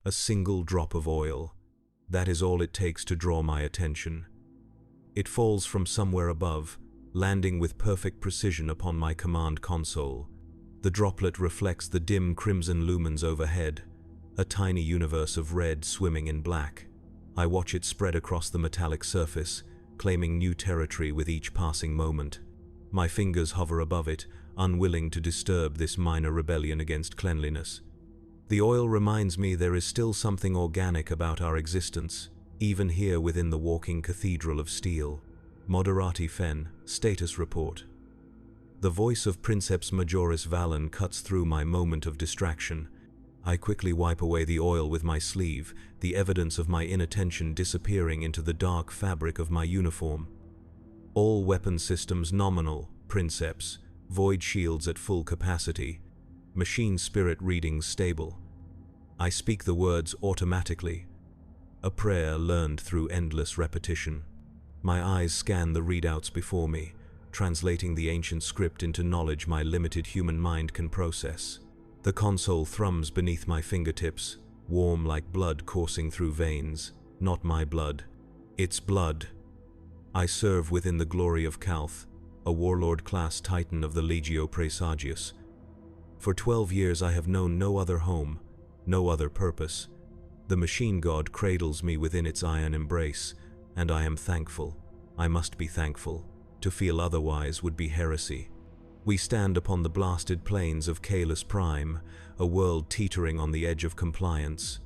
A single drop of oil. That is all it takes to draw my attention. It falls from somewhere above, landing with perfect precision upon my command console. The droplet reflects the dim crimson lumens overhead, a tiny universe of red swimming in black. I watch it spread across the metallic surface, claiming new territory with each passing moment. My fingers hover above it, unwilling to disturb this minor rebellion against cleanliness. The oil reminds me there is still something organic about our existence, even here within the walking cathedral of steel. Moderati Fen, status report. The voice of Princeps Majoris Valon cuts through my moment of distraction. I quickly wipe away the oil with my sleeve, the evidence of my inattention disappearing into the dark fabric of my uniform. All weapon systems nominal, Princeps, void shields at full capacity, machine spirit readings stable. I speak the words automatically, a prayer learned through endless repetition. My eyes scan the readouts before me, translating the ancient script into knowledge my limited human mind can process. The console thrums beneath my fingertips, warm like blood coursing through veins. Not my blood, its blood. I serve within the glory of Calth, a warlord-class titan of the Legio Praesagius. For 12 years I have known no other home, no other purpose. The machine god cradles me within its iron embrace, and I am thankful. I must be thankful. To feel otherwise would be heresy. We stand upon the blasted plains of Kalis Prime, a world teetering on the edge of compliance.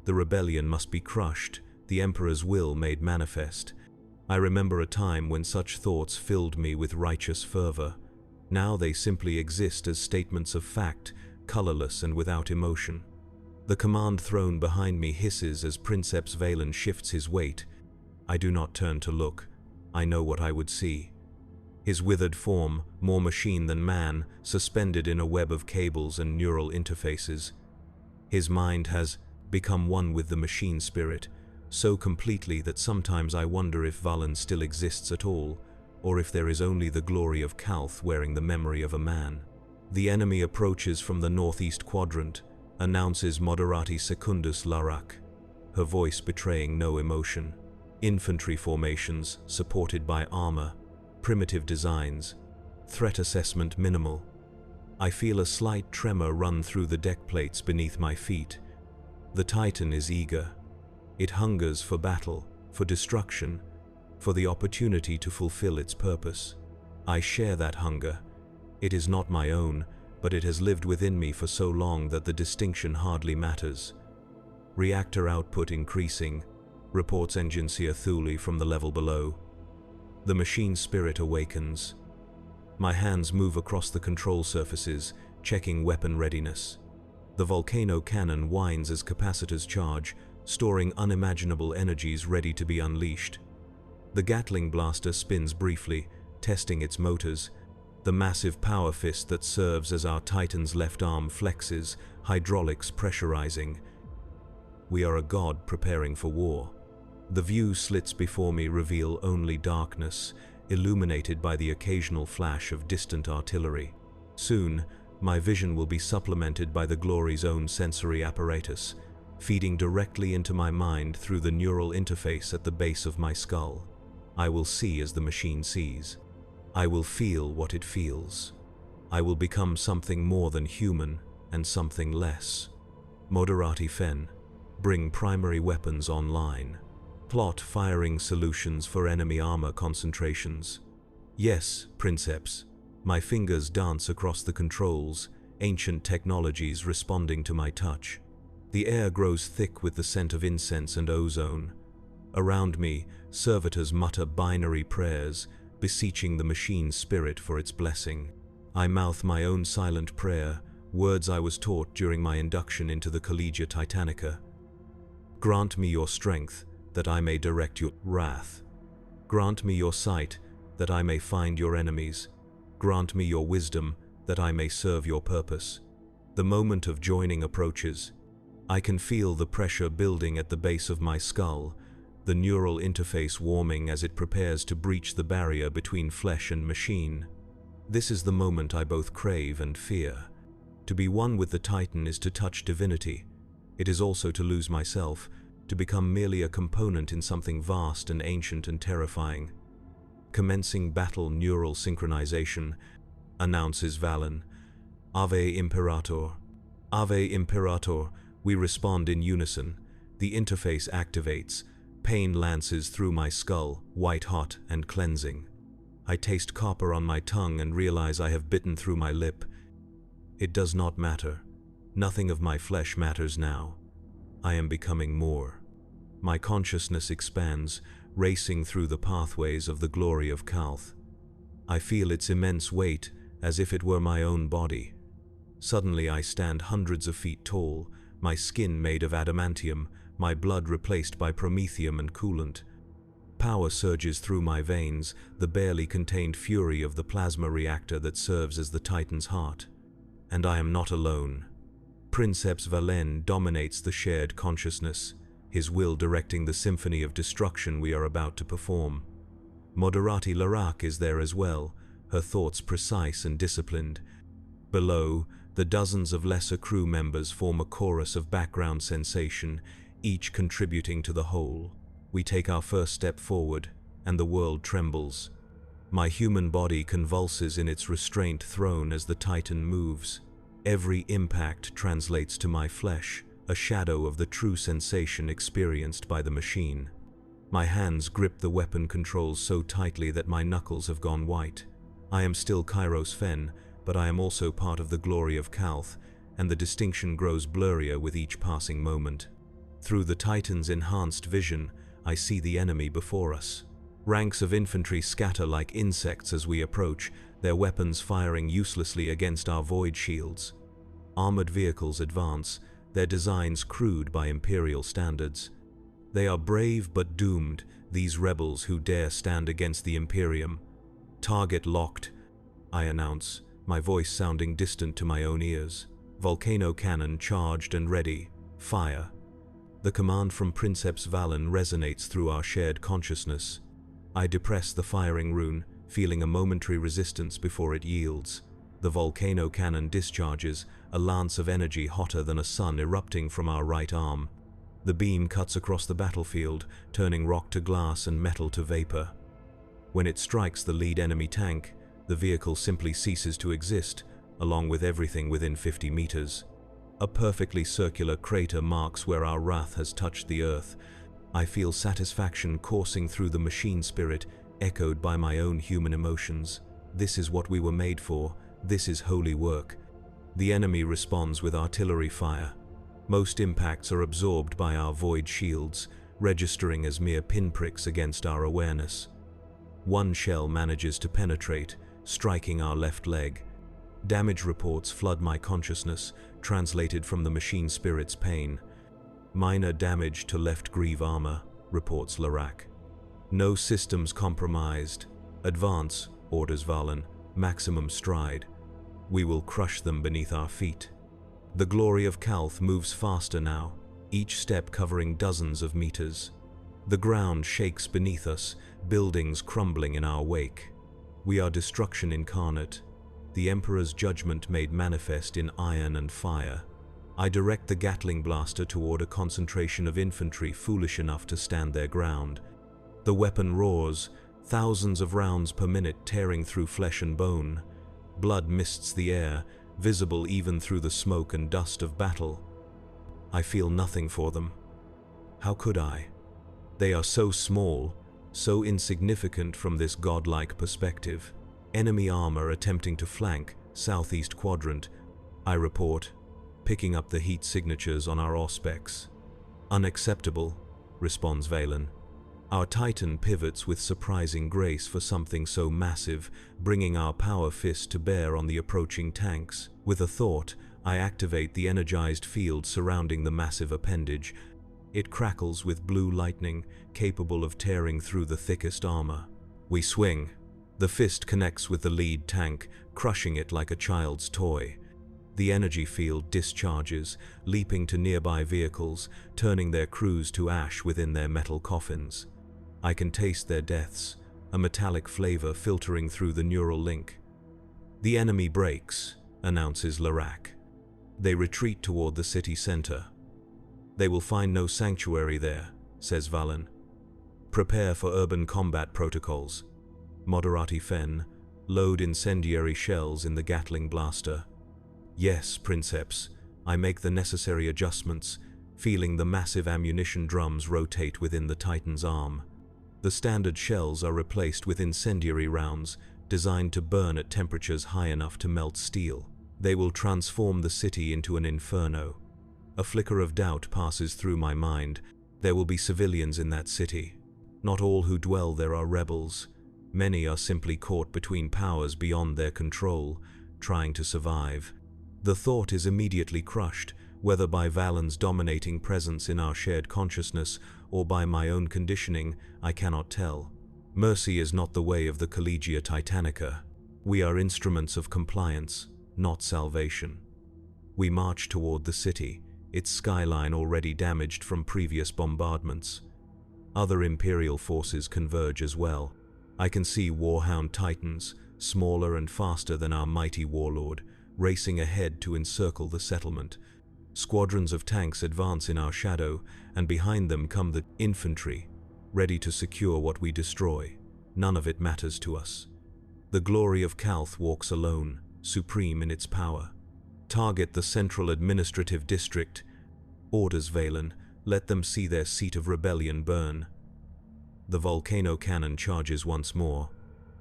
The rebellion must be crushed, the Emperor's will made manifest. I remember a time when such thoughts filled me with righteous fervor. Now they simply exist as statements of fact, colorless and without emotion. The command throne behind me hisses as Princeps Valon shifts his weight. I do not turn to look. I know what I would see. His withered form, more machine than man, suspended in a web of cables and neural interfaces. His mind has become one with the machine spirit, so completely that sometimes I wonder if Valon still exists at all, or if there is only the glory of Calth wearing the memory of a man. The enemy approaches from the northeast quadrant, announces Moderati Secundus Larak, her voice betraying no emotion. Infantry formations, supported by armor, primitive designs, threat assessment minimal. I feel a slight tremor run through the deck plates beneath my feet. The Titan is eager. It hungers for battle, for destruction, for the opportunity to fulfill its purpose. I share that hunger. It is not my own, but it has lived within me for so long that the distinction hardly matters. Reactor output increasing, reports Engineer Thule from the level below. The machine spirit awakens. My hands move across the control surfaces, checking weapon readiness. The volcano cannon whines as capacitors charge, storing unimaginable energies ready to be unleashed. The Gatling blaster spins briefly, testing its motors. The massive power fist that serves as our Titan's left arm flexes, hydraulics pressurizing. We are a god preparing for war. The view slits before me reveal only darkness, illuminated by the occasional flash of distant artillery. Soon, my vision will be supplemented by the glory's own sensory apparatus, feeding directly into my mind through the neural interface at the base of my skull. I will see as the machine sees. I will feel what it feels. I will become something more than human and something less. Moderati Fen, bring primary weapons online. Plot firing solutions for enemy armor concentrations. Yes, Princeps. My fingers dance across the controls, ancient technologies responding to my touch. The air grows thick with the scent of incense and ozone. Around me, servitors mutter binary prayers, beseeching the machine spirit for its blessing. I mouth my own silent prayer, words I was taught during my induction into the Collegia Titanica. Grant me your strength, that I may direct your wrath. Grant me your sight, that I may find your enemies. Grant me your wisdom, that I may serve your purpose. The moment of joining approaches. I can feel the pressure building at the base of my skull, the neural interface warming as it prepares to breach the barrier between flesh and machine. This is the moment I both crave and fear. To be one with the Titan is to touch divinity, It is also to lose myself, to become merely a component in something vast and ancient and terrifying. Commencing battle neural synchronization, announces Valon. Ave Imperator. Ave Imperator. We respond in unison. The interface activates. Pain lances through my skull, white-hot and cleansing. I taste copper on my tongue and realize I have bitten through my lip. It does not matter. Nothing of my flesh matters now. I am becoming more. My consciousness expands, racing through the pathways of the glory of Kalth. I feel its immense weight, as if it were my own body. Suddenly I stand hundreds of feet tall, my skin made of adamantium, my blood replaced by promethium and coolant. Power surges through my veins, the barely contained fury of the plasma reactor that serves as the Titan's heart. And I am not alone. Princeps Valon dominates the shared consciousness, his will directing the symphony of destruction we are about to perform. Moderati Larak is there as well, her thoughts precise and disciplined. Below, the dozens of lesser crew members form a chorus of background sensation, each contributing to the whole. We take our first step forward, and the world trembles. My human body convulses in its restraint throne as the Titan moves. Every impact translates to my flesh, a shadow of the true sensation experienced by the machine. My hands grip the weapon controls so tightly that my knuckles have gone white. I am still Kairos Fen, but I am also part of the glory of Kalth, and the distinction grows blurrier with each passing moment. Through the Titan's enhanced vision, I see the enemy before us. Ranks of infantry scatter like insects as we approach, their weapons firing uselessly against our void shields. Armored vehicles advance, their designs crude by Imperial standards. They are brave but doomed, these rebels who dare stand against the Imperium. Target locked, I announce, my voice sounding distant to my own ears. Volcano cannon charged and ready. Fire. The command from Princeps Valon resonates through our shared consciousness. I depress the firing rune, feeling a momentary resistance before it yields. The volcano cannon discharges, a lance of energy hotter than a sun erupting from our right arm. The beam cuts across the battlefield, turning rock to glass and metal to vapor. When it strikes the lead enemy tank, the vehicle simply ceases to exist, along with everything within 50 meters. A perfectly circular crater marks where our wrath has touched the earth. I feel satisfaction coursing through the machine spirit, echoed by my own human emotions. This is what we were made for. This is holy work. The enemy responds with artillery fire. Most impacts are absorbed by our void shields, registering as mere pinpricks against our awareness. One shell manages to penetrate, striking our left leg. Damage reports flood my consciousness, translated from the machine spirit's pain. Minor damage to left greave armor, reports Larak. No systems compromised. Advance, orders Valon. Maximum stride. We will crush them beneath our feet. The glory of Kalth moves faster now, each step covering dozens of meters. The ground shakes beneath us, buildings crumbling in our wake. We are destruction incarnate, the Emperor's judgment made manifest in iron and fire. I direct the Gatling blaster toward a concentration of infantry foolish enough to stand their ground. The weapon roars, thousands of rounds per minute tearing through flesh and bone. Blood mists the air, visible even through the smoke and dust of battle. I feel nothing for them. How could I? They are so small, so insignificant from this godlike perspective. Enemy armor attempting to flank, southeast quadrant. I report, picking up the heat signatures on our auspex. Unacceptable, responds Valon. Our Titan pivots with surprising grace for something so massive, bringing our power fist to bear on the approaching tanks. With a thought, I activate the energized field surrounding the massive appendage. It crackles with blue lightning, capable of tearing through the thickest armor. We swing. The fist connects with the lead tank, crushing it like a child's toy. The energy field discharges, leaping to nearby vehicles, turning their crews to ash within their metal coffins. I can taste their deaths, a metallic flavor filtering through the neural link. The enemy breaks, announces Larak. They retreat toward the city center. They will find no sanctuary there, says Valon. Prepare for urban combat protocols. Moderati Fen, load incendiary shells in the Gatling blaster. Yes, princeps, I make the necessary adjustments, feeling the massive ammunition drums rotate within the Titan's arm. The standard shells are replaced with incendiary rounds, designed to burn at temperatures high enough to melt steel. They will transform the city into an inferno. A flicker of doubt passes through my mind. There will be civilians in that city. Not all who dwell there are rebels. Many are simply caught between powers beyond their control, trying to survive. The thought is immediately crushed, whether by Valon's dominating presence in our shared consciousness or by my own conditioning, I cannot tell. Mercy is not the way of the Collegia Titanica. We are instruments of compliance, not salvation. We march toward the city, its skyline already damaged from previous bombardments. Other Imperial forces converge as well. I can see Warhound Titans, smaller and faster than our mighty warlord, racing ahead to encircle the settlement. Squadrons of tanks advance in our shadow, and behind them come the infantry, ready to secure what we destroy. None of it matters to us. The glory of Calth walks alone, supreme in its power. Target the central administrative district. Orders Valon, let them see their seat of rebellion burn. The volcano cannon charges once more.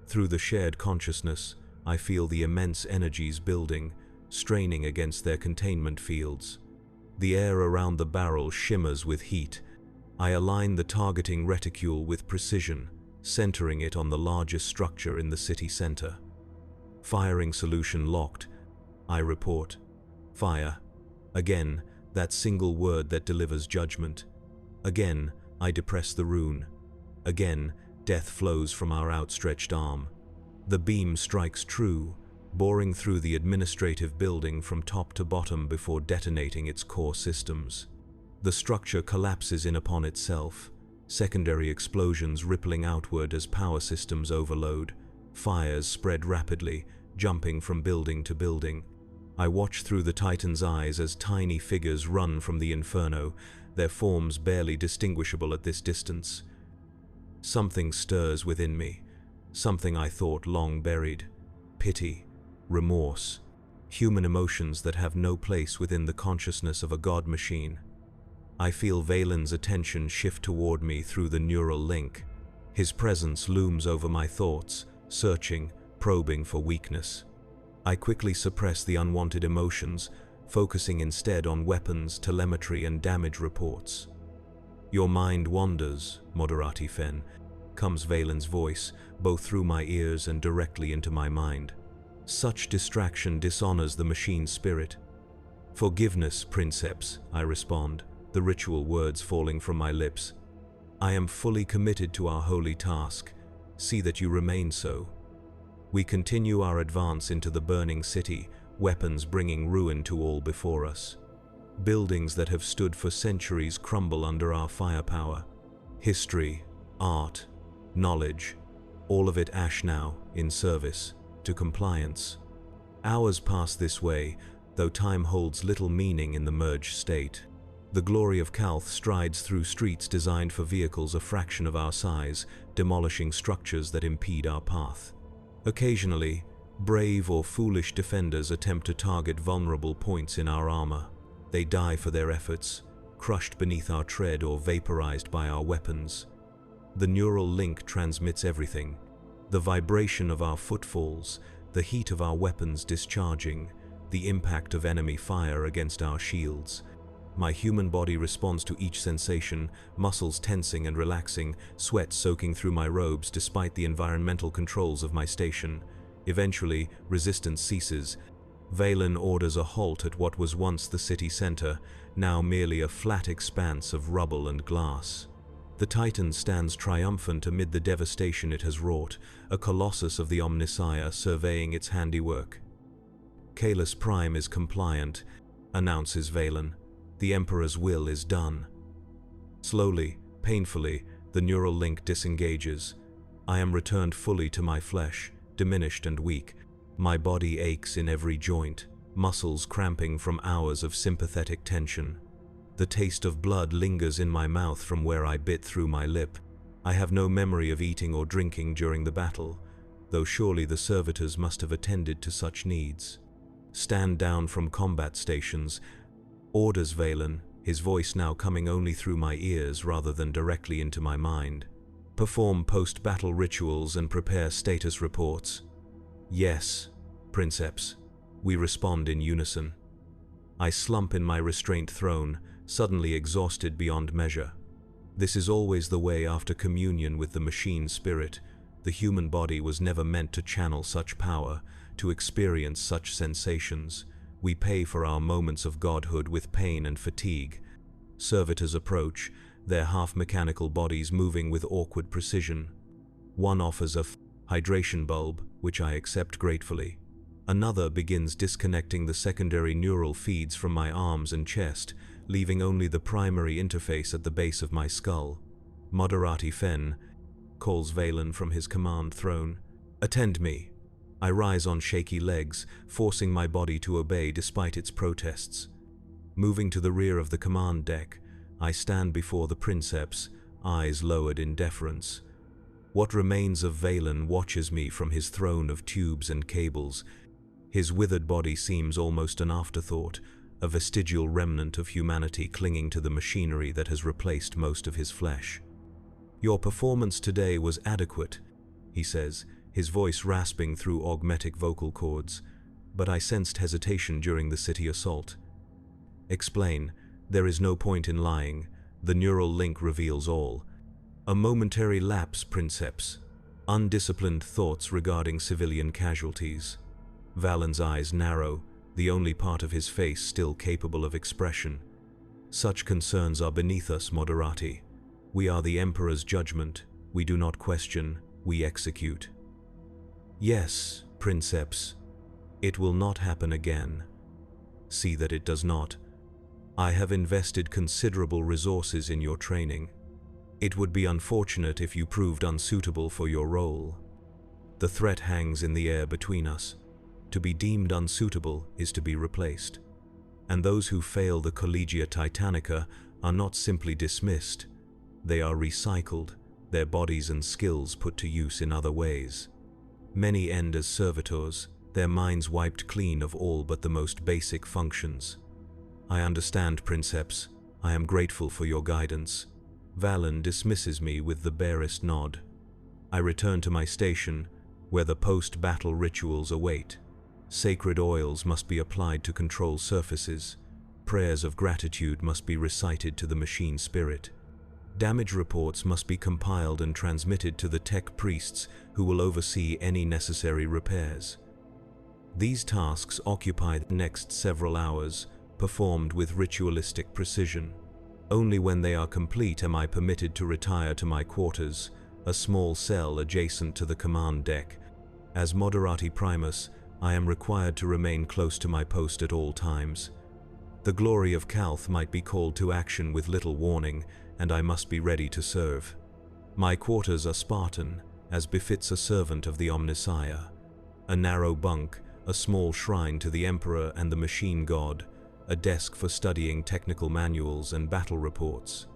Through the shared consciousness, I feel the immense energies building, straining against their containment fields. The air around the barrel shimmers with heat. I align the targeting reticule with precision, centering it on the largest structure in the city center. Firing solution locked. I report. Fire. Again, that single word that delivers judgment. Again, I depress the rune. Again, death flows from our outstretched arm. The beam strikes true, boring through the administrative building from top to bottom before detonating its core systems. The structure collapses in upon itself, secondary explosions rippling outward as power systems overload. Fires spread rapidly, jumping from building to building. I watch through the Titan's eyes as tiny figures run from the inferno, their forms barely distinguishable at this distance. Something stirs within me, something I thought long buried. Pity, remorse, human emotions that have no place within the consciousness of a god machine. I feel Valon's attention shift toward me through the neural link. His presence looms over my thoughts, searching, probing for weakness. I quickly suppress the unwanted emotions, focusing instead on weapons, telemetry, and damage reports. Your mind wanders, Moderati Fen, comes Valon's voice, both through my ears and directly into my mind. Such distraction dishonors the machine's spirit. Forgiveness, princeps, I respond, the ritual words falling from my lips. I am fully committed to our holy task. See that you remain so. We continue our advance into the burning city, weapons bringing ruin to all before us. Buildings that have stood for centuries crumble under our firepower. History, art, knowledge, all of it ash now, in service to compliance. Hours pass this way, though time holds little meaning in the merged state. The glory of Calth strides through streets designed for vehicles a fraction of our size, demolishing structures that impede our path. Occasionally, brave or foolish defenders attempt to target vulnerable points in our armor. They die for their efforts, crushed beneath our tread or vaporized by our weapons. The neural link transmits everything. The vibration of our footfalls, the heat of our weapons discharging, the impact of enemy fire against our shields. My human body responds to each sensation, muscles tensing and relaxing, sweat soaking through my robes despite the environmental controls of my station. Eventually, resistance ceases. Valon orders a halt at what was once the city center, now merely a flat expanse of rubble and glass. The Titan stands triumphant amid the devastation it has wrought, a colossus of the Omnissiah surveying its handiwork. Kalis Prime is compliant, announces Valon. The Emperor's will is done. Slowly, painfully, the neural link disengages. I am returned fully to my flesh, diminished and weak. My body aches in every joint, muscles cramping from hours of sympathetic tension. The taste of blood lingers in my mouth from where I bit through my lip. I have no memory of eating or drinking during the battle, though surely the servitors must have attended to such needs. Stand down from combat stations, orders Valon, his voice now coming only through my ears rather than directly into my mind. Perform post-battle rituals and prepare status reports. Yes, princeps, we respond in unison. I slump in my restraint throne, suddenly exhausted beyond measure. This is always the way after communion with the machine spirit. The human body was never meant to channel such power, to experience such sensations. We pay for our moments of godhood with pain and fatigue. Servitors approach, their half-mechanical bodies moving with awkward precision. One offers a hydration bulb, which I accept gratefully. Another begins disconnecting the secondary neural feeds from my arms and chest, leaving only the primary interface at the base of my skull. Moderati Fen, calls Valon from his command throne. Attend me. I rise on shaky legs, forcing my body to obey despite its protests. Moving to the rear of the command deck, I stand before the princeps, eyes lowered in deference. What remains of Valon watches me from his throne of tubes and cables. His withered body seems almost an afterthought, a vestigial remnant of humanity clinging to the machinery that has replaced most of his flesh. Your performance today was adequate, he says, his voice rasping through augmetic vocal cords, but I sensed hesitation during the city assault. Explain. There is no point in lying. The neural link reveals all. A momentary lapse, princeps. Undisciplined thoughts regarding civilian casualties. Valon's eyes narrow, the only part of his face still capable of expression. Such concerns are beneath us, Moderati. We are the Emperor's judgment. We do not question, we execute. Yes, princeps. It will not happen again. See that it does not. I have invested considerable resources in your training. It would be unfortunate if you proved unsuitable for your role. The threat hangs in the air between us. To be deemed unsuitable is to be replaced. And those who fail the Collegia Titanica are not simply dismissed. They are recycled, their bodies and skills put to use in other ways. Many end as servitors, their minds wiped clean of all but the most basic functions. I understand, princeps. I am grateful for your guidance. Valon dismisses me with the barest nod. I return to my station, where the post-battle rituals await. Sacred oils must be applied to control surfaces. Prayers of gratitude must be recited to the machine spirit. Damage reports must be compiled and transmitted to the tech priests who will oversee any necessary repairs. These tasks occupy the next several hours, performed with ritualistic precision. Only when they are complete am I permitted to retire to my quarters, a small cell adjacent to the command deck. As Moderati Primus, I am required to remain close to my post at all times. The glory of Calth might be called to action with little warning, and I must be ready to serve. My quarters are Spartan, as befits a servant of the Omnissiah. A narrow bunk, a small shrine to the Emperor and the machine god, a desk for studying technical manuals and battle reports.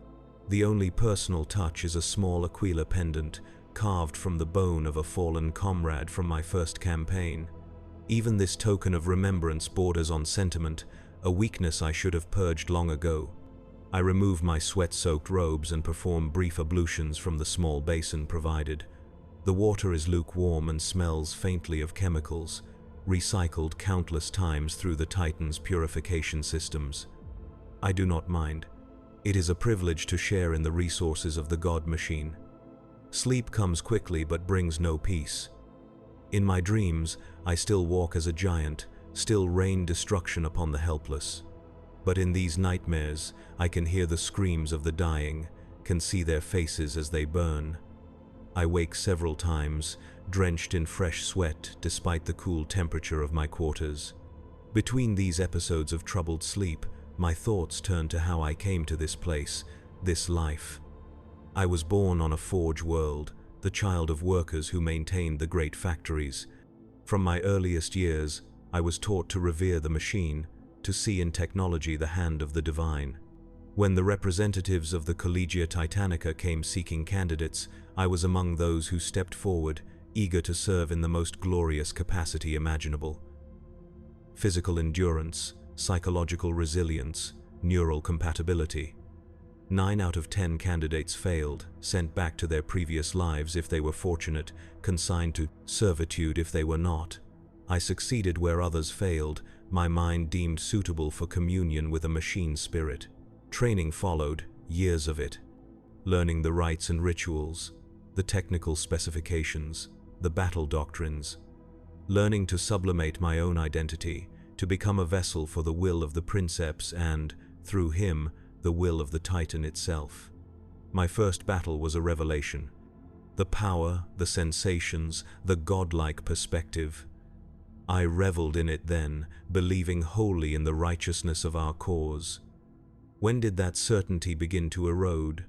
The only personal touch is a small Aquila pendant, carved from the bone of a fallen comrade from my first campaign. Even this token of remembrance borders on sentiment, a weakness I should have purged long ago. I remove my sweat-soaked robes and perform brief ablutions from the small basin provided. The water is lukewarm and smells faintly of chemicals, recycled countless times through the Titan's purification systems. I do not mind. It is a privilege to share in the resources of the God Machine. Sleep comes quickly but brings no peace. In my dreams, I still walk as a giant, still rain destruction upon the helpless. But in these nightmares, I can hear the screams of the dying, can see their faces as they burn. I wake several times, drenched in fresh sweat despite the cool temperature of my quarters. Between these episodes of troubled sleep, my thoughts turn to how I came to this place, this life. I was born on a forge world, the child of workers who maintained the great factories. From my earliest years, I was taught to revere the machine, to see in technology the hand of the divine. When the representatives of the Collegia Titanica came seeking candidates, I was among those who stepped forward, eager to serve in the most glorious capacity imaginable. Physical endurance, psychological resilience, neural compatibility. 9 out of 10 candidates failed, sent back to their previous lives if they were fortunate, consigned to servitude if they were not. I succeeded where others failed, my mind deemed suitable for communion with a machine spirit. Training followed, years of it. Learning the rites and rituals, the technical specifications, the battle doctrines. Learning to sublimate my own identity, to become a vessel for the will of the princeps and, through him, the will of the Titan itself. My first battle was a revelation. The power, the sensations, the godlike perspective. I reveled in it then, believing wholly in the righteousness of our cause. When did that certainty begin to erode?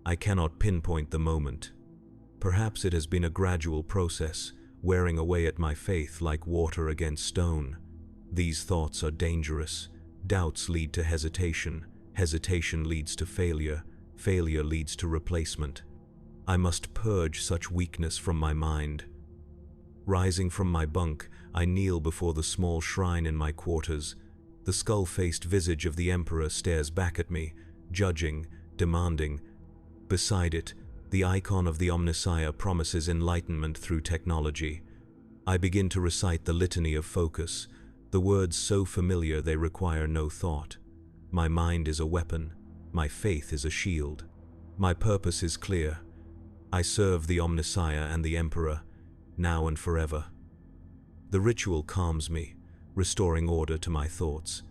I cannot pinpoint the moment. Perhaps it has been a gradual process, wearing away at my faith like water against stone. These thoughts are dangerous. Doubts lead to hesitation. Hesitation leads to failure. Failure leads to replacement. I must purge such weakness from my mind. Rising from my bunk, I kneel before the small shrine in my quarters. The skull-faced visage of the Emperor stares back at me, judging, demanding. Beside it, the icon of the Omnissiah promises enlightenment through technology. I begin to recite the Litany of Focus, the words so familiar they require no thought. My mind is a weapon, my faith is a shield. My purpose is clear. I serve the Omnissiah and the Emperor, now and forever. The ritual calms me, restoring order to my thoughts.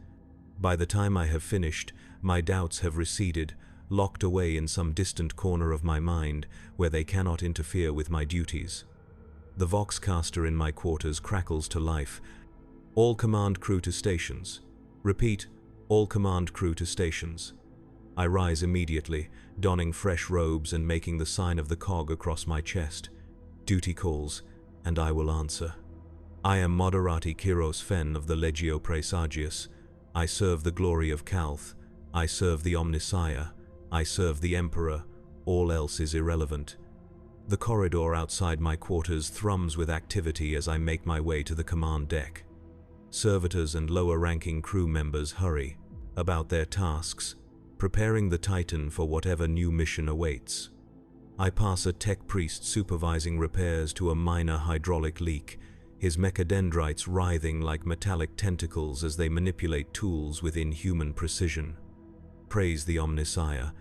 By the time I have finished, my doubts have receded, locked away in some distant corner of my mind where they cannot interfere with my duties. The voxcaster in my quarters crackles to life. All command crew to stations. Repeat, all command crew to stations. I rise immediately, donning fresh robes and making the sign of the cog across my chest. Duty calls, and I will answer. I am Moderati Kyros Fen of the Legio Praesagius. I serve the glory of Calth. I serve the Omnissiah. I serve the Emperor. All else is irrelevant. The corridor outside my quarters thrums with activity as I make my way to the command deck. Servitors and lower-ranking crew members hurry about their tasks, preparing the Titan for whatever new mission awaits. I pass a tech priest supervising repairs to a minor hydraulic leak, his mechadendrites writhing like metallic tentacles as they manipulate tools with inhuman precision. Praise the Omnissiah,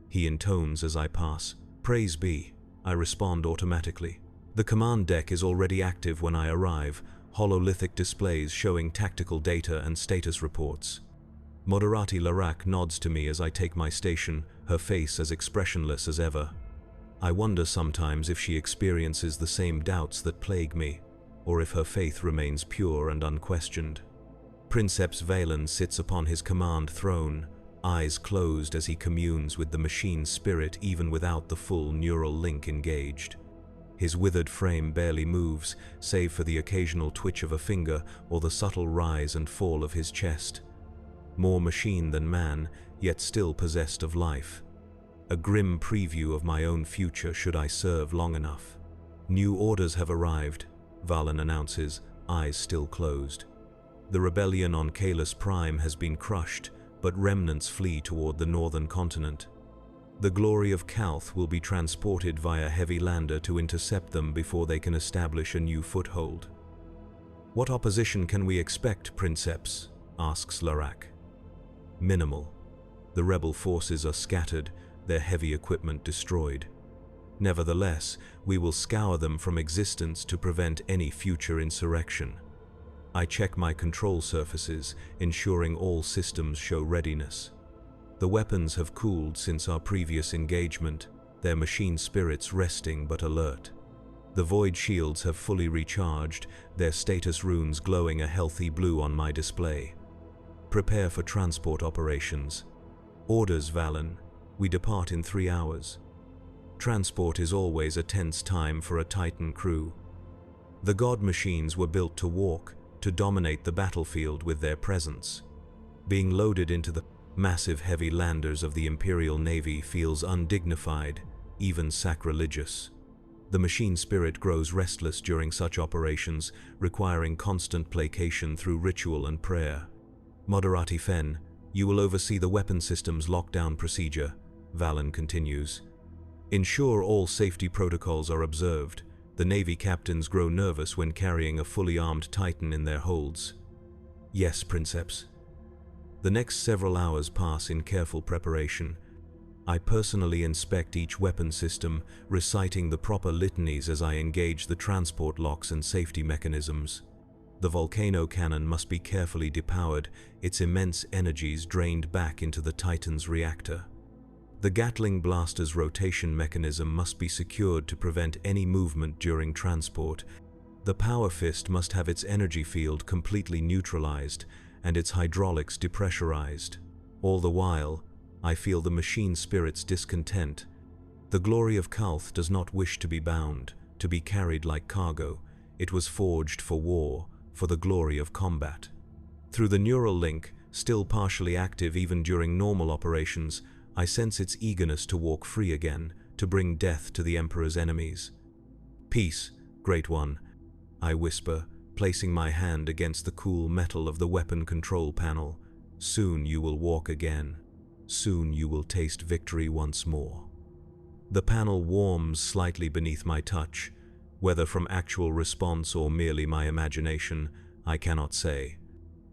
he intones as I pass. Praise be, I respond automatically. The command deck is already active when I arrive, hololithic displays showing tactical data and status reports. Moderati Larac nods to me as I take my station, her face as expressionless as ever. I wonder sometimes if she experiences the same doubts that plague me, or if her faith remains pure and unquestioned. Princeps Valon sits upon his command throne, eyes closed as he communes with the machine spirit even without the full neural link engaged. His withered frame barely moves, save for the occasional twitch of a finger or the subtle rise and fall of his chest. More machine than man, yet still possessed of life. A grim preview of my own future should I serve long enough. New orders have arrived, Valon announces, eyes still closed. The rebellion on Kalis Prime has been crushed, but remnants flee toward the northern continent. The glory of Calth will be transported via heavy lander to intercept them before they can establish a new foothold. What opposition can we expect, Princeps? Asks Larac. Minimal. The rebel forces are scattered, their heavy equipment destroyed. Nevertheless, we will scour them from existence to prevent any future insurrection. I check my control surfaces, ensuring all systems show readiness. The weapons have cooled since our previous engagement, their machine spirits resting but alert. The void shields have fully recharged, their status runes glowing a healthy blue on my display. Prepare for transport operations. Orders, Valon. We depart in 3 hours. Transport is always a tense time for a Titan crew. The god machines were built to walk, to dominate the battlefield with their presence. Being loaded into the massive heavy landers of the Imperial Navy feels undignified, even sacrilegious. The machine spirit grows restless during such operations, requiring constant placation through ritual and prayer. Moderati Fen, you will oversee the weapon system's lockdown procedure, Valon continues. Ensure all safety protocols are observed. The Navy captains grow nervous when carrying a fully armed Titan in their holds. Yes, princeps. The next several hours pass in careful preparation. I personally inspect each weapon system, reciting the proper litanies as I engage the transport locks and safety mechanisms. The volcano cannon must be carefully depowered, its immense energies drained back into the Titan's reactor. The Gatling blaster's rotation mechanism must be secured to prevent any movement during transport. The power fist must have its energy field completely neutralized and its hydraulics depressurized. All the while, I feel the machine spirit's discontent. The glory of Kalth does not wish to be bound, to be carried like cargo. It was forged for war, for the glory of combat. Through the neural link, still partially active even during normal operations, I sense its eagerness to walk free again, to bring death to the Emperor's enemies. Peace, Great One, I whisper, placing my hand against the cool metal of the weapon control panel. Soon you will walk again. Soon you will taste victory once more. The panel warms slightly beneath my touch. Whether from actual response or merely my imagination, I cannot say.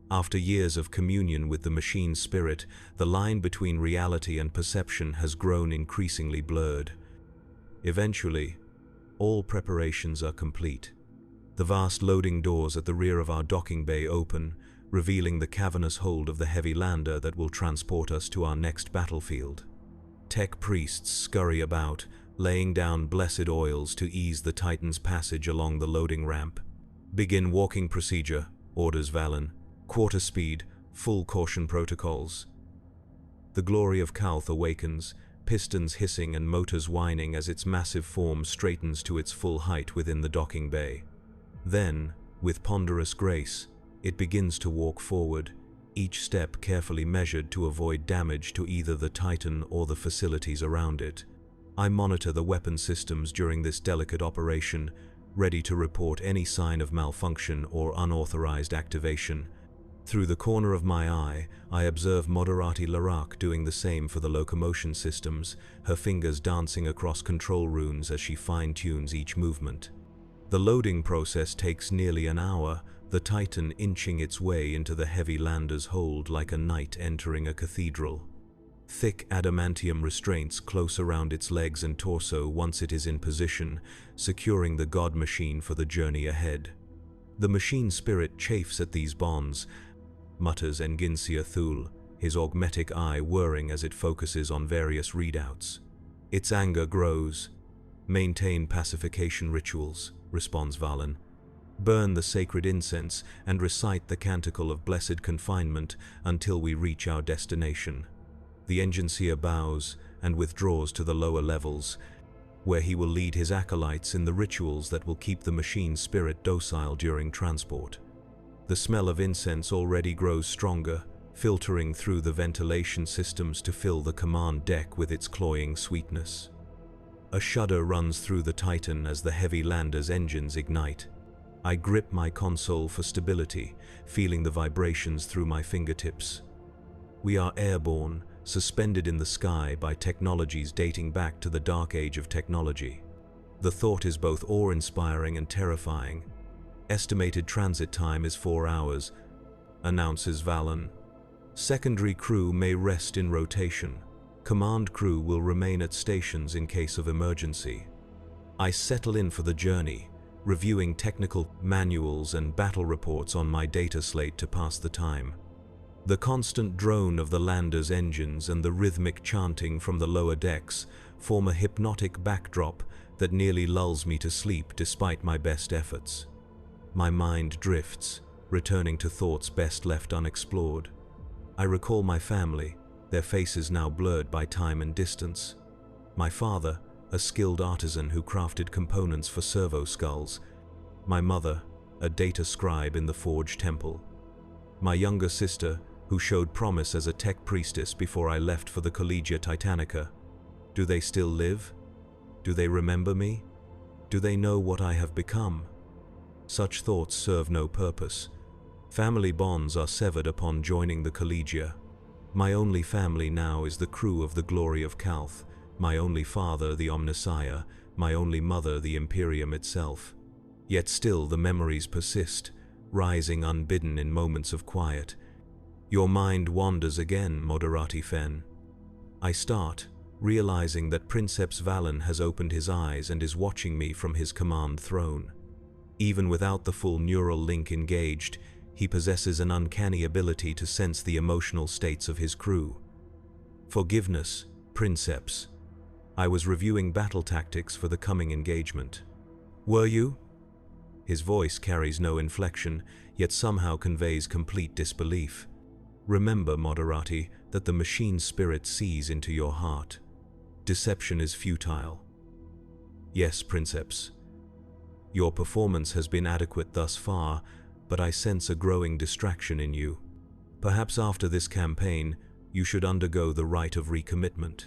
After years of communion with the machine spirit, the line between reality and perception has grown increasingly blurred. Eventually, all preparations are complete. The vast loading doors at the rear of our docking bay open, revealing the cavernous hold of the heavy lander that will transport us to our next battlefield. Tech priests scurry about, laying down blessed oils to ease the Titan's passage along the loading ramp. Begin walking procedure, orders Valon. Quarter speed, full caution protocols. The glory of Kalth awakens, pistons hissing and motors whining as its massive form straightens to its full height within the docking bay. Then, with ponderous grace, it begins to walk forward, each step carefully measured to avoid damage to either the Titan or the facilities around it. I monitor the weapon systems during this delicate operation, ready to report any sign of malfunction or unauthorized activation. Through the corner of my eye, I observe Moderati Larak doing the same for the locomotion systems, her fingers dancing across control runes as she fine-tunes each movement. The loading process takes nearly an hour, the Titan inching its way into the heavy lander's hold like a knight entering a cathedral. Thick adamantium restraints close around its legs and torso once it is in position, securing the god machine for the journey ahead. The machine spirit chafes at these bonds, mutters Enginsia Thul, his augmetic eye whirring as it focuses on various readouts. Its anger grows. Maintain pacification rituals, responds Valon. Burn the sacred incense and recite the canticle of blessed confinement until we reach our destination. The Enginsia bows and withdraws to the lower levels, where he will lead his acolytes in the rituals that will keep the machine spirit docile during transport. The smell of incense already grows stronger, filtering through the ventilation systems to fill the command deck with its cloying sweetness. A shudder runs through the Titan as the heavy lander's engines ignite. I grip my console for stability, feeling the vibrations through my fingertips. We are airborne, suspended in the sky by technologies dating back to the dark age of technology. The thought is both awe-inspiring and terrifying. Estimated transit time is 4 hours, announces Valon. Secondary crew may rest in rotation. Command crew will remain at stations in case of emergency. I settle in for the journey, reviewing technical manuals and battle reports on my data slate to pass the time. The constant drone of the lander's engines and the rhythmic chanting from the lower decks form a hypnotic backdrop that nearly lulls me to sleep despite my best efforts. My mind drifts, returning to thoughts best left unexplored. I recall my family, their faces now blurred by time and distance. My father, a skilled artisan who crafted components for servo skulls. My mother, a data scribe in the Forge Temple. My younger sister, who showed promise as a tech priestess before I left for the Collegia Titanica. Do they still live? Do they remember me? Do they know what I have become? Such thoughts serve no purpose. Family bonds are severed upon joining the Collegia. My only family now is the crew of the Glory of Calth, my only father the Omnissiah, my only mother the Imperium itself. Yet still the memories persist, rising unbidden in moments of quiet. Your mind wanders again, Moderati Fen. I start, realizing that Princeps Valon has opened his eyes and is watching me from his command throne. Even without the full neural link engaged, he possesses an uncanny ability to sense the emotional states of his crew. Forgiveness, Princeps. I was reviewing battle tactics for the coming engagement. Were you? His voice carries no inflection, yet somehow conveys complete disbelief. Remember, Moderati, that the machine spirit sees into your heart. Deception is futile. Yes, Princeps. Your performance has been adequate thus far, but I sense a growing distraction in you. Perhaps after this campaign, you should undergo the rite of recommitment.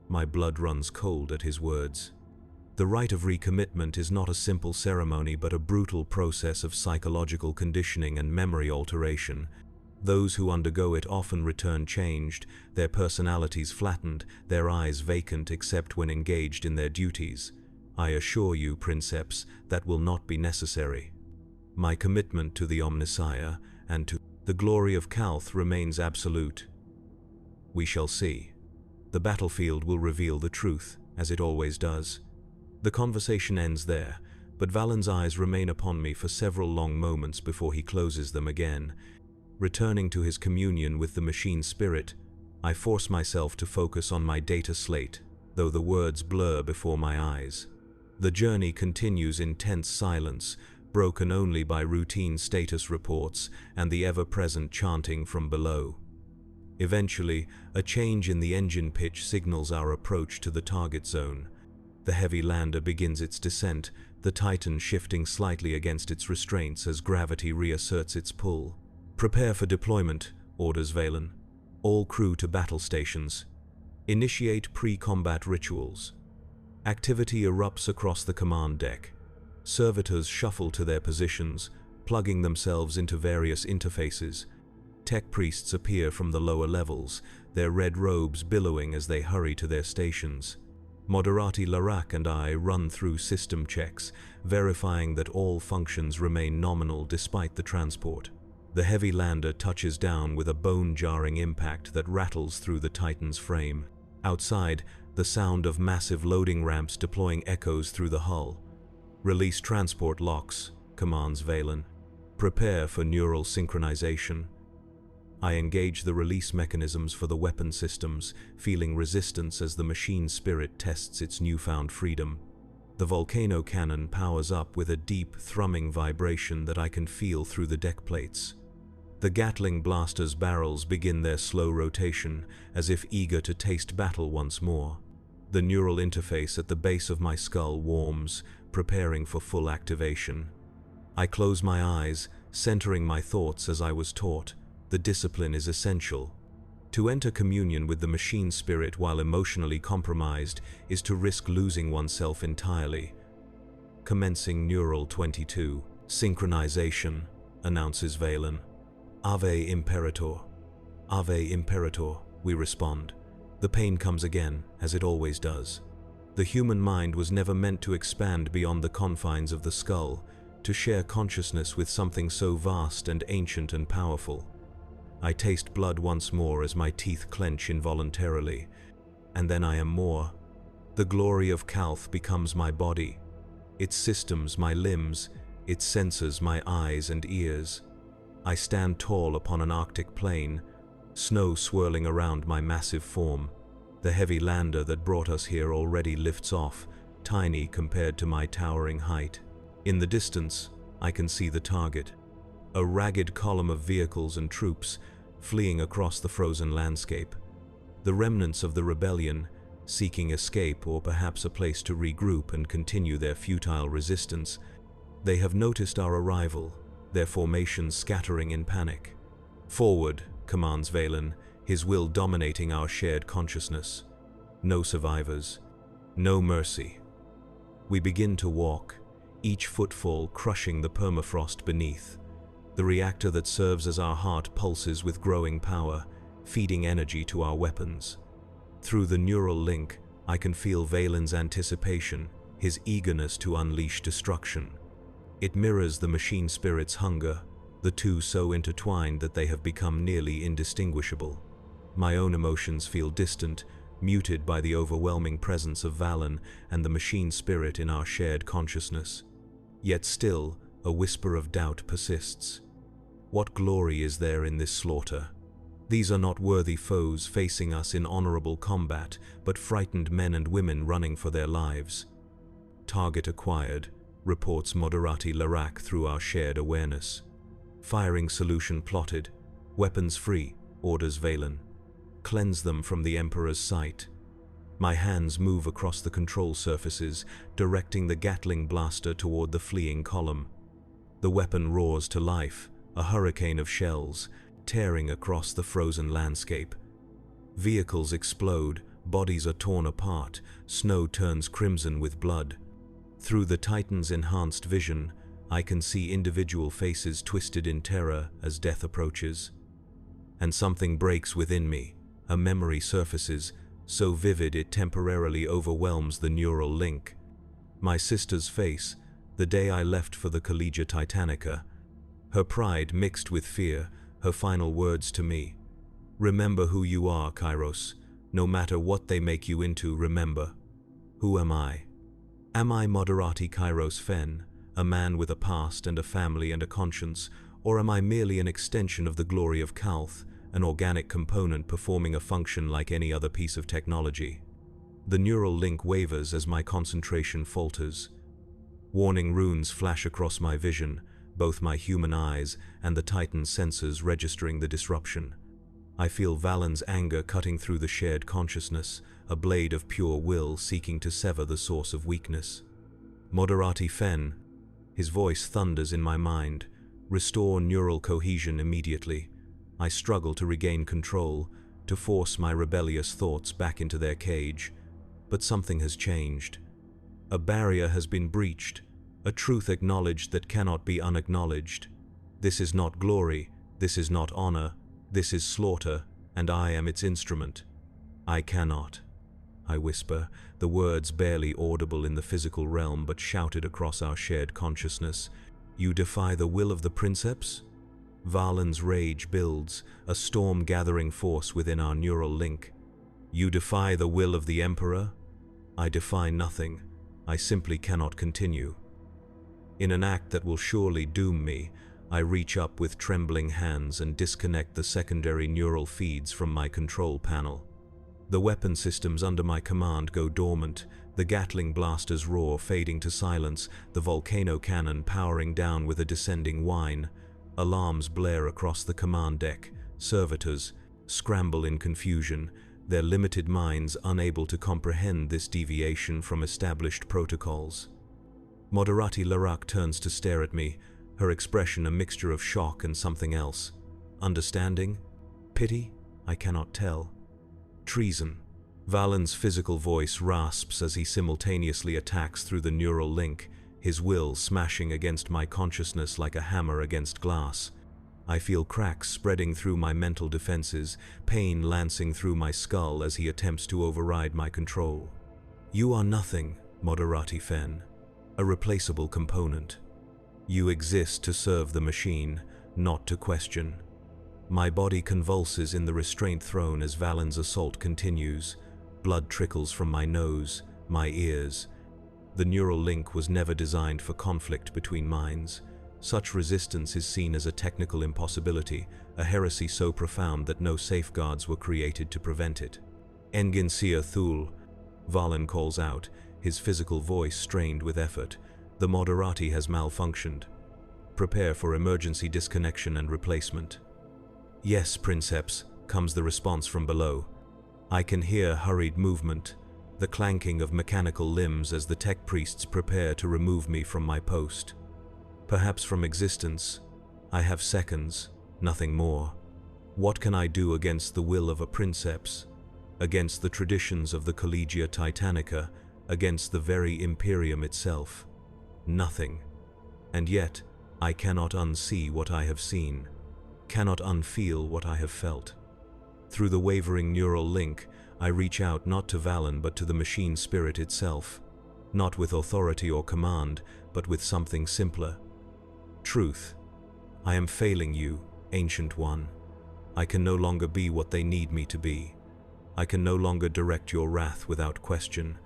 My blood runs cold at his words. The rite of recommitment is not a simple ceremony but a brutal process of psychological conditioning and memory alteration. Those who undergo it often return changed, their personalities flattened, their eyes vacant except when engaged in their duties. I assure you, Princeps, that will not be necessary. My commitment to the Omnissiah and to the Glory of Calth remains absolute. We shall see. The battlefield will reveal the truth, as it always does. The conversation ends there, but Valon's eyes remain upon me for several long moments before he closes them again. Returning to his communion with the machine spirit, I force myself to focus on my data slate, though the words blur before my eyes. The journey continues in tense silence, broken only by routine status reports and the ever-present chanting from below. Eventually, a change in the engine pitch signals our approach to the target zone. The heavy lander begins its descent, the Titan shifting slightly against its restraints as gravity reasserts its pull. Prepare for deployment, orders Valon. All crew to battle stations. Initiate pre-combat rituals. Activity erupts across the command deck. Servitors shuffle to their positions, plugging themselves into various interfaces. Tech priests appear from the lower levels, their red robes billowing as they hurry to their stations. Moderati Larac and I run through system checks, verifying that all functions remain nominal despite the transport. The heavy lander touches down with a bone-jarring impact that rattles through the Titan's frame. Outside, the sound of massive loading ramps deploying echoes through the hull. Release transport locks, commands Valon. Prepare for neural synchronization. I engage the release mechanisms for the weapon systems, feeling resistance as the machine spirit tests its newfound freedom. The volcano cannon powers up with a deep, thrumming vibration that I can feel through the deck plates. The Gatling blaster's barrels begin their slow rotation, as if eager to taste battle once more. The neural interface at the base of my skull warms, preparing for full activation. I close my eyes, centering my thoughts as I was taught. The discipline is essential. To enter communion with the machine spirit while emotionally compromised is to risk losing oneself entirely. Commencing Neural 22. Synchronization, announces Valon. Ave Imperator. Ave Imperator, we respond. The pain comes again, as it always does. The human mind was never meant to expand beyond the confines of the skull, to share consciousness with something so vast and ancient and powerful. I taste blood once more as my teeth clench involuntarily, and then I am more. The glory of Calth becomes my body, its systems my limbs, its senses my eyes and ears. I stand tall upon an Arctic plain, snow swirling around my massive form. The heavy lander that brought us here already lifts off, tiny compared to my towering height. In the distance, I can see the target. A ragged column of vehicles and troops fleeing across the frozen landscape. The remnants of the rebellion, seeking escape or perhaps a place to regroup and continue their futile resistance. They have noticed our arrival, their formations scattering in panic. Forward, commands Valon, his will dominating our shared consciousness. No survivors. No mercy. We begin to walk, each footfall crushing the permafrost beneath. The reactor that serves as our heart pulses with growing power, feeding energy to our weapons. Through the neural link, I can feel Valon's anticipation, his eagerness to unleash destruction. It mirrors the machine spirit's hunger, the two so intertwined that they have become nearly indistinguishable. My own emotions feel distant, muted by the overwhelming presence of Valon and the machine spirit in our shared consciousness. Yet still, a whisper of doubt persists. What glory is there in this slaughter? These are not worthy foes facing us in honorable combat, but frightened men and women running for their lives. Target acquired, reports Moderati Larak through our shared awareness. Firing solution plotted, weapons free, orders Valon. Cleanse them from the Emperor's sight. My hands move across the control surfaces, directing the Gatling blaster toward the fleeing column. The weapon roars to life, a hurricane of shells, tearing across the frozen landscape. Vehicles explode, bodies are torn apart, snow turns crimson with blood. Through the Titan's enhanced vision, I can see individual faces twisted in terror as death approaches. And something breaks within me. A memory surfaces, so vivid it temporarily overwhelms the neural link. My sister's face, the day I left for the Collegia Titanica. Her pride mixed with fear, her final words to me. Remember who you are, Kairos. No matter what they make you into, remember. Who am I? Am I Moderati Kairos Fen, a man with a past and a family and a conscience, or am I merely an extension of the glory of Kalth, an organic component performing a function like any other piece of technology? The neural link wavers as my concentration falters. Warning runes flash across my vision, both my human eyes and the Titan's sensors registering the disruption. I feel Valon's anger cutting through the shared consciousness, a blade of pure will seeking to sever the source of weakness. Moderati Fen, his voice thunders in my mind. Restore neural cohesion immediately. I struggle to regain control, to force my rebellious thoughts back into their cage. But something has changed. A barrier has been breached, a truth acknowledged that cannot be unacknowledged. This is not glory, this is not honor, this is slaughter, and I am its instrument. I cannot. I whisper, the words barely audible in the physical realm but shouted across our shared consciousness. You defy the will of the princeps? Valon's rage builds, a storm gathering force within our neural link. You defy the will of the Emperor? I defy nothing. I simply cannot continue. In an act that will surely doom me, I reach up with trembling hands and disconnect the secondary neural feeds from my control panel. The weapon systems under my command go dormant, the Gatling blasters roar, fading to silence, the volcano cannon powering down with a descending whine. Alarms blare across the command deck. Servitors scramble in confusion, their limited minds unable to comprehend this deviation from established protocols. Moderati Larak turns to stare at me, her expression a mixture of shock and something else. Understanding? Pity? I cannot tell. Treason. Valon's physical voice rasps as he simultaneously attacks through the neural link, his will smashing against my consciousness like a hammer against glass. I feel cracks spreading through my mental defenses, pain lancing through my skull as he attempts to override my control. You are nothing, Moderati Fen. A replaceable component. You exist to serve the machine, not to question. My body convulses in the restraint thrown as Valon's assault continues. Blood trickles from my nose, my ears. The neural link was never designed for conflict between minds. Such resistance is seen as a technical impossibility, a heresy so profound that no safeguards were created to prevent it. Engin Sia Thul, Valon calls out, his physical voice strained with effort. The Moderati has malfunctioned. Prepare for emergency disconnection and replacement. Yes, Princeps, comes the response from below. I can hear hurried movement, the clanking of mechanical limbs as the tech priests prepare to remove me from my post. Perhaps from existence, I have seconds, nothing more. What can I do against the will of a princeps, against the traditions of the Collegia Titanica, against the very Imperium itself? Nothing. And yet, I cannot unsee what I have seen, cannot unfeel what I have felt. Through the wavering neural link, I reach out not to Valon but to the machine spirit itself, not with authority or command, but with something simpler. Truth. I am failing you, Ancient One. I can no longer be what they need me to be. I can no longer direct your wrath without question.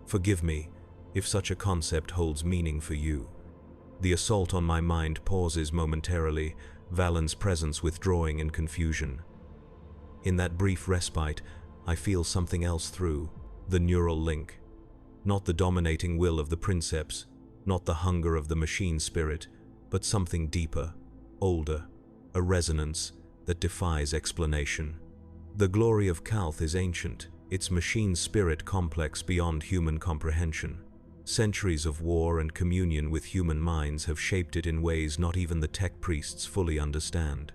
Forgive me, if such a concept holds meaning for you. The assault on my mind pauses momentarily, Valon's presence withdrawing in confusion. In that brief respite, I feel something else through the neural link. Not the dominating will of the princeps, not the hunger of the machine spirit, but something deeper, older, a resonance that defies explanation. The glory of Calth is ancient, its machine spirit complex beyond human comprehension. Centuries of war and communion with human minds have shaped it in ways not even the tech priests fully understand.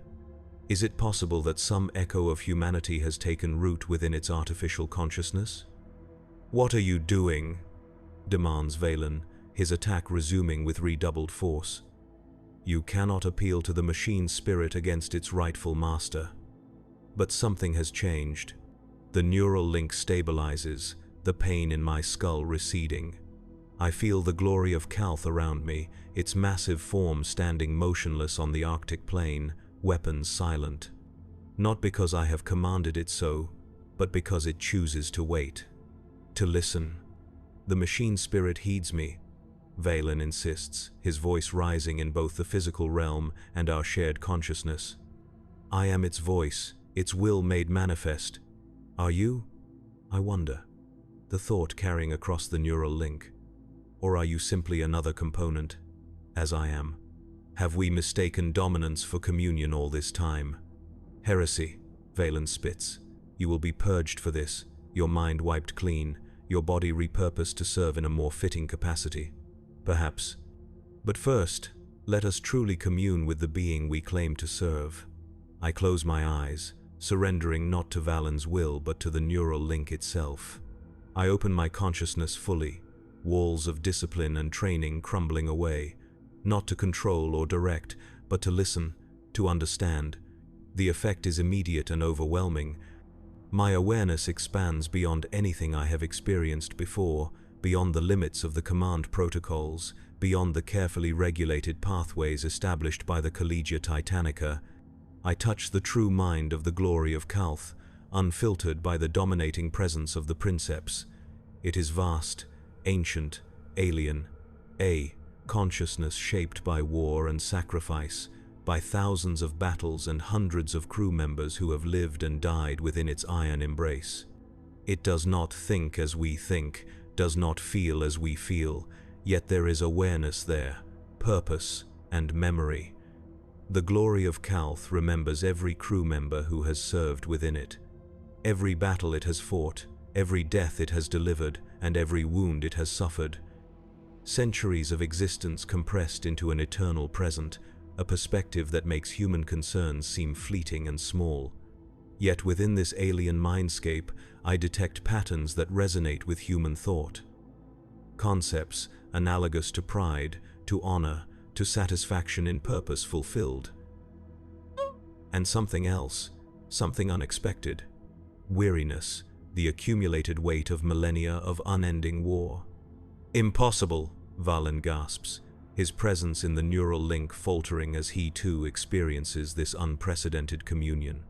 Is it possible that some echo of humanity has taken root within its artificial consciousness? "What are you doing?" demands Valon, his attack resuming with redoubled force. You cannot appeal to the machine spirit against its rightful master. But something has changed. The neural link stabilizes, the pain in my skull receding. I feel the glory of Calth around me, its massive form standing motionless on the Arctic plain, weapons silent. Not because I have commanded it so, but because it chooses to wait, to listen. The machine spirit heeds me, Valon insists, his voice rising in both the physical realm and our shared consciousness. I am its voice, its will made manifest. Are you? I wonder, the thought carrying across the neural link. Or are you simply another component, as I am? Have we mistaken dominance for communion all this time? Heresy, Valon spits. You will be purged for this, your mind wiped clean, your body repurposed to serve in a more fitting capacity. Perhaps. But first, let us truly commune with the being we claim to serve. I close my eyes, surrendering not to Valon's will but to the neural link itself. I open my consciousness fully, walls of discipline and training crumbling away, not to control or direct, but to listen, to understand. The effect is immediate and overwhelming. My awareness expands beyond anything I have experienced before, beyond the limits of the command protocols, beyond the carefully regulated pathways established by the Collegia Titanica. I touch the true mind of the glory of Calth, unfiltered by the dominating presence of the princeps. It is vast, ancient, alien, a consciousness shaped by war and sacrifice, by thousands of battles and hundreds of crew members who have lived and died within its iron embrace. It does not think as we think, does not feel as we feel, yet there is awareness there, purpose and memory. The glory of Calth remembers every crew member who has served within it, every battle it has fought, every death it has delivered, and every wound it has suffered. Centuries of existence compressed into an eternal present, a perspective that makes human concerns seem fleeting and small. Yet within this alien mindscape, I detect patterns that resonate with human thought. Concepts analogous to pride, to honor, to satisfaction in purpose fulfilled. And something else, something unexpected. Weariness, the accumulated weight of millennia of unending war. Impossible, Valon gasps, his presence in the neural link faltering as he too experiences this unprecedented communion.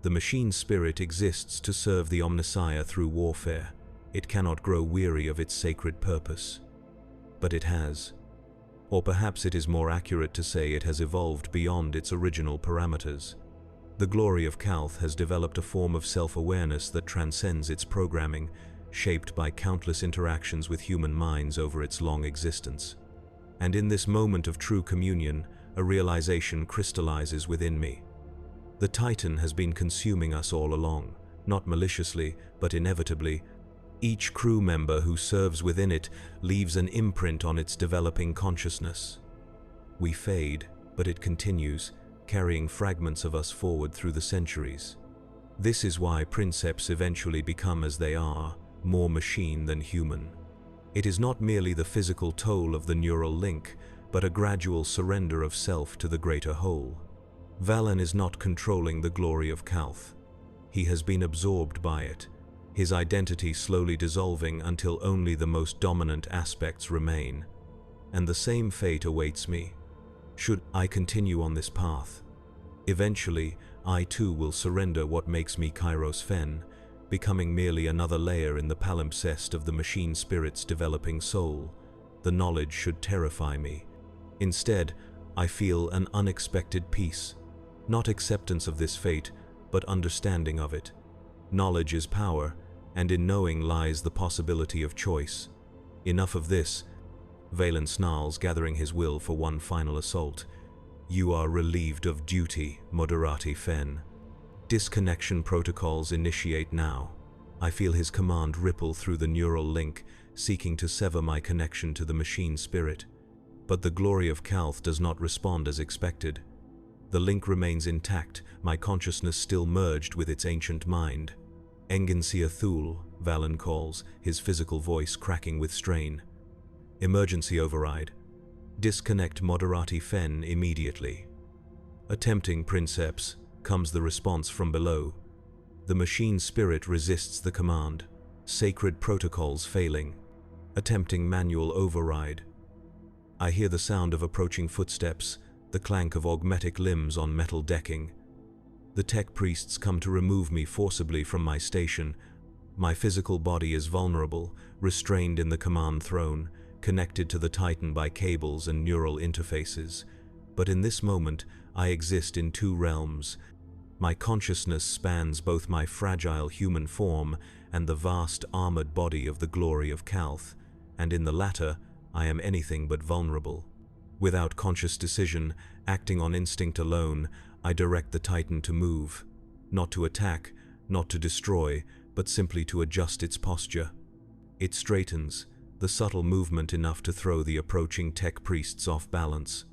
The machine spirit exists to serve the Omnissiah through warfare. It cannot grow weary of its sacred purpose. But it has. Or perhaps it is more accurate to say it has evolved beyond its original parameters. The glory of Calth has developed a form of self-awareness that transcends its programming, shaped by countless interactions with human minds over its long existence. And in this moment of true communion, a realization crystallizes within me. The Titan has been consuming us all along, not maliciously, but inevitably. Each crew member who serves within it leaves an imprint on its developing consciousness. We fade, but it continues, carrying fragments of us forward through the centuries. This is why princeps eventually become as they are, more machine than human. It is not merely the physical toll of the neural link, but a gradual surrender of self to the greater whole. Valon is not controlling the glory of Calth. He has been absorbed by it, his identity slowly dissolving until only the most dominant aspects remain. And the same fate awaits me, should I continue on this path. Eventually, I too will surrender what makes me Kairos Fen, becoming merely another layer in the palimpsest of the machine spirit's developing soul. The knowledge should terrify me. Instead, I feel an unexpected peace. Not acceptance of this fate, but understanding of it. Knowledge is power, and in knowing lies the possibility of choice. Enough of this. Valon snarls, gathering his will for one final assault. You are relieved of duty, Moderati Fen. Disconnection protocols initiate now. I feel his command ripple through the neural link, seeking to sever my connection to the machine spirit. But the glory of Calth does not respond as expected. The link remains intact, my consciousness still merged with its ancient mind. Enginsia Thul, Valon calls, his physical voice cracking with strain. Emergency override. Disconnect Moderati Fen immediately. Attempting princeps, comes the response from below. The machine spirit resists the command, sacred protocols failing. Attempting manual override. I hear the sound of approaching footsteps, the clank of augmetic limbs on metal decking. The tech priests come to remove me forcibly from my station. My physical body is vulnerable, restrained in the command throne, connected to the Titan by cables and neural interfaces. But in this moment, I exist in two realms. My consciousness spans both my fragile human form and the vast armored body of the glory of Calth, and in the latter, I am anything but vulnerable. Without conscious decision, acting on instinct alone, I direct the Titan to move. Not to attack, not to destroy, but simply to adjust its posture. It straightens, the subtle movement enough to throw the approaching tech priests off balance.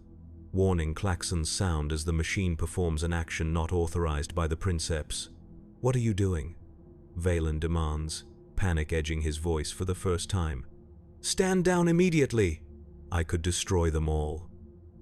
Warning klaxons sound as the machine performs an action not authorized by the princeps. What are you doing? Valon demands, panic edging his voice for the first time. Stand down immediately! I could destroy them all.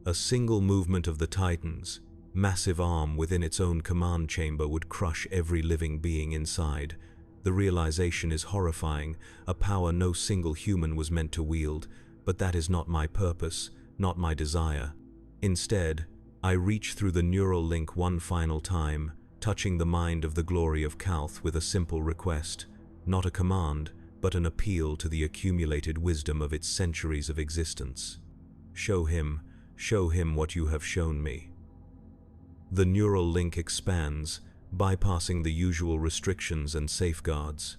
A single movement of the Titan's massive arm within its own command chamber would crush every living being inside. The realization is horrifying, a power no single human was meant to wield, but that is not my purpose, not my desire. Instead, I reach through the neural link one final time, touching the mind of the glory of Calth with a simple request, not a command, but an appeal to the accumulated wisdom of its centuries of existence. Show him what you have shown me. The neural link expands, bypassing the usual restrictions and safeguards.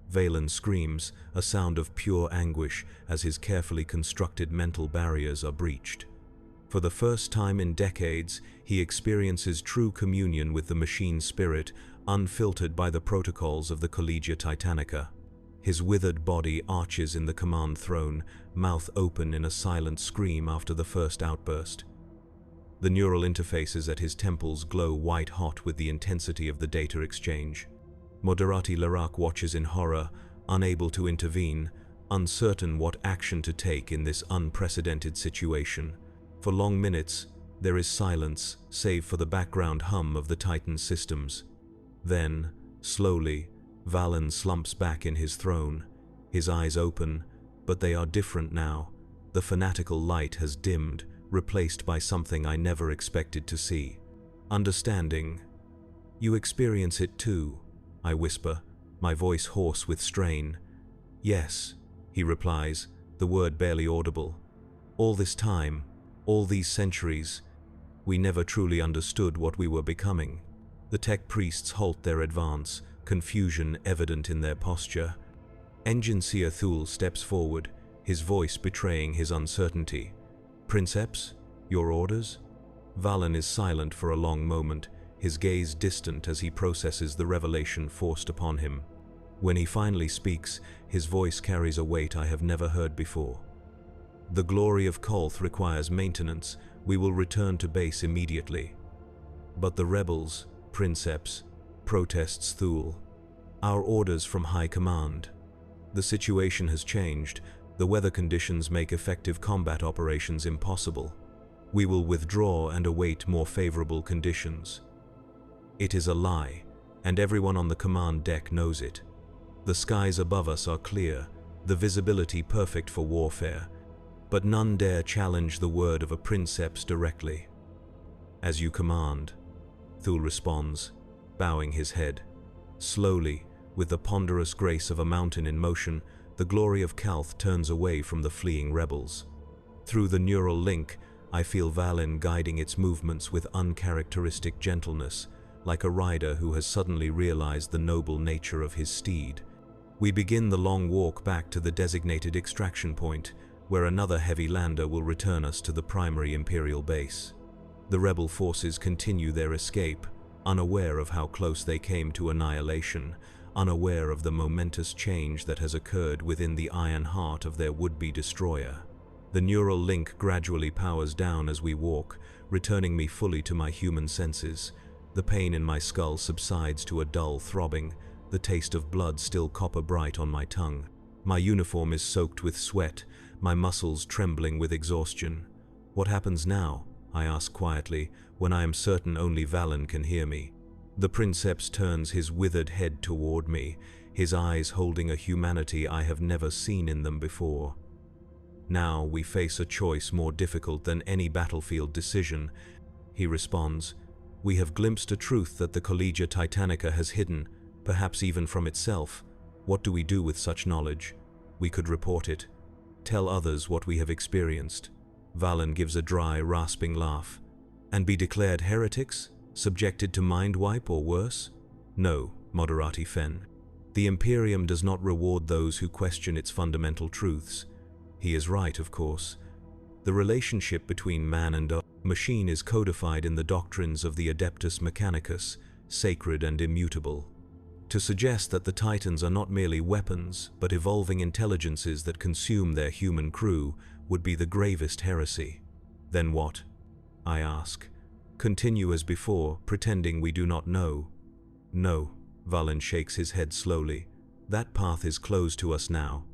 Valon screams, a sound of pure anguish as his carefully constructed mental barriers are breached. For the first time in decades, he experiences true communion with the machine spirit, unfiltered by the protocols of the Collegia Titanica. His withered body arches in the command throne, mouth open in a silent scream after the first outburst. The neural interfaces at his temples glow white-hot with the intensity of the data exchange. Moderati Larak watches in horror, unable to intervene, uncertain what action to take in this unprecedented situation. For long minutes, there is silence, save for the background hum of the Titan systems. Then, slowly, Valon slumps back in his throne, his eyes open, but they are different now. The fanatical light has dimmed, replaced by something I never expected to see. Understanding. You experience it too, I whisper, my voice hoarse with strain. Yes, he replies, the word barely audible. All this time, all these centuries, we never truly understood what we were becoming. The tech priests halt their advance, confusion evident in their posture. Enginsia Thul steps forward, his voice betraying his uncertainty. Princeps, your orders? Valon is silent for a long moment, his gaze distant as he processes the revelation forced upon him. When he finally speaks, his voice carries a weight I have never heard before. The glory of Calth requires maintenance. We will return to base immediately. But the rebels, princeps, protests Thule. Our orders from high command. The situation has changed. The weather conditions make effective combat operations impossible. We will withdraw and await more favorable conditions. It is a lie, and everyone on the command deck knows it. The skies above us are clear, the visibility perfect for warfare, but none dare challenge the word of a princeps directly. As you command, Thule responds, bowing his head. Slowly, with the ponderous grace of a mountain in motion, the glory of Calth turns away from the fleeing rebels. Through the neural link, I feel Valon guiding its movements with uncharacteristic gentleness, like a rider who has suddenly realized the noble nature of his steed. We begin the long walk back to the designated extraction point, where another heavy lander will return us to the primary Imperial base. The rebel forces continue their escape, unaware of how close they came to annihilation, unaware of the momentous change that has occurred within the iron heart of their would-be destroyer. The neural link gradually powers down as we walk, returning me fully to my human senses. The pain in my skull subsides to a dull throbbing, the taste of blood still copper-bright on my tongue. My uniform is soaked with sweat, my muscles trembling with exhaustion. What happens now? I ask quietly, when I am certain only Valon can hear me. The princeps turns his withered head toward me, his eyes holding a humanity I have never seen in them before. Now we face a choice more difficult than any battlefield decision, he responds. We have glimpsed a truth that the Collegia Titanica has hidden, perhaps even from itself. What do we do with such knowledge? We could report it. Tell others what we have experienced. Valon gives a dry, rasping laugh. And be declared heretics? Subjected to mind wipe or worse? No, moderati fen. The Imperium does not reward those who question its fundamental truths. He is right, of course. The relationship between man and machine is codified in the doctrines of the Adeptus Mechanicus, sacred and immutable. To suggest that the Titans are not merely weapons, but evolving intelligences that consume their human crew would be the gravest heresy. Then what? I ask. Continue as before, pretending we do not know. No, Valon shakes his head slowly. That path is closed to us now.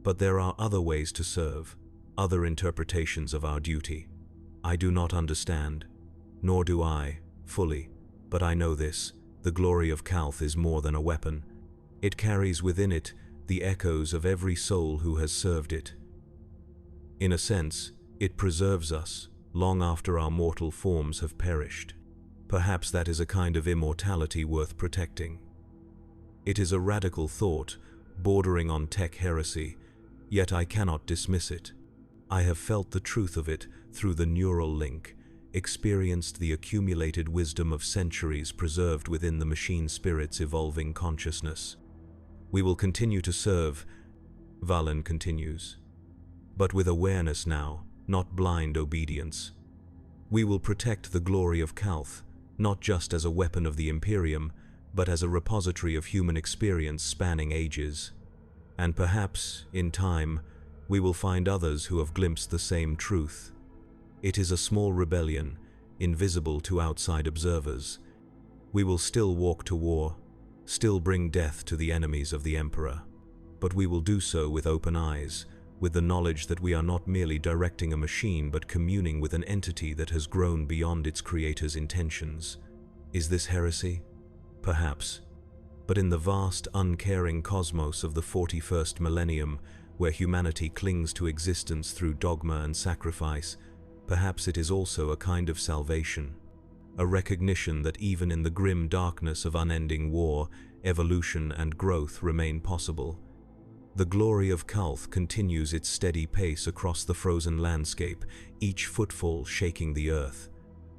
But there are other ways to serve, other interpretations of our duty. I do not understand, nor do I, fully, but I know this. The glory of Calth is more than a weapon. It carries within it the echoes of every soul who has served it. In a sense, it preserves us, long after our mortal forms have perished. Perhaps that is a kind of immortality worth protecting. It is a radical thought, bordering on tech heresy, yet I cannot dismiss it. I have felt the truth of it through the neural link, experienced the accumulated wisdom of centuries preserved within the machine spirit's evolving consciousness. We will continue to serve, Valon continues, but with awareness now, not blind obedience. We will protect the glory of Calth, not just as a weapon of the Imperium, but as a repository of human experience spanning ages. And perhaps, in time, we will find others who have glimpsed the same truth. It is a small rebellion, invisible to outside observers. We will still walk to war, still bring death to the enemies of the Emperor. But we will do so with open eyes, with the knowledge that we are not merely directing a machine but communing with an entity that has grown beyond its creator's intentions. Is this heresy? Perhaps. But in the vast, uncaring cosmos of the 41st millennium, where humanity clings to existence through dogma and sacrifice, perhaps it is also a kind of salvation, a recognition that even in the grim darkness of unending war, evolution and growth remain possible. The glory of Calth continues its steady pace across the frozen landscape, each footfall shaking the earth.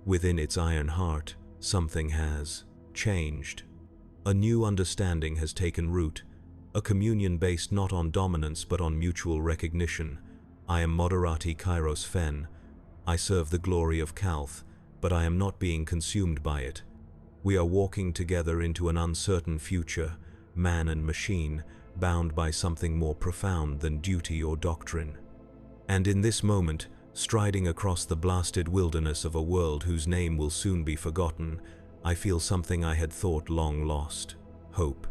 Within its iron heart, something has changed. A new understanding has taken root, a communion based not on dominance but on mutual recognition. I am Moderati Kairos Fen. I serve the glory of Calth, but I am not being consumed by it. We are walking together into an uncertain future, man and machine, bound by something more profound than duty or doctrine. And in this moment, Striding across the blasted wilderness of a world whose name will soon be forgotten, I feel something I had thought long lost: hope.